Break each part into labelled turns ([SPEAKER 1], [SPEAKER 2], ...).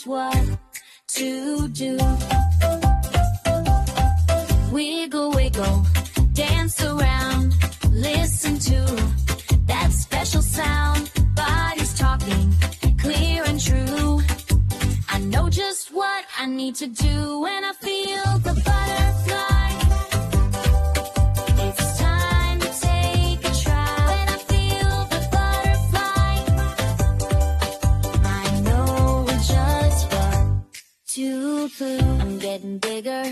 [SPEAKER 1] just what to do. Wiggle, wiggle, dance around, listen to that special sound. Body's talking, clear and true. I know just what I need to do when I feel the butterfly. It's time to take a try. When I feel the butterfly, I know just what to do. I'm getting bigger,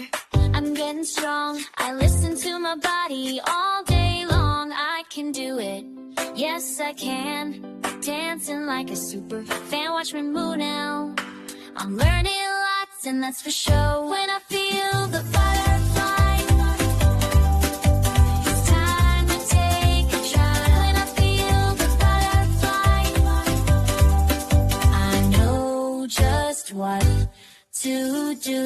[SPEAKER 1] I'm getting strong. I listen to my body all day long. I can do it, yes I can. Dancing like a super fan, watch me move now. I'm learning lots and that's for sure. When I feel the butterfly, it's time to take a try. When I feel the butterfly, I know just what to do.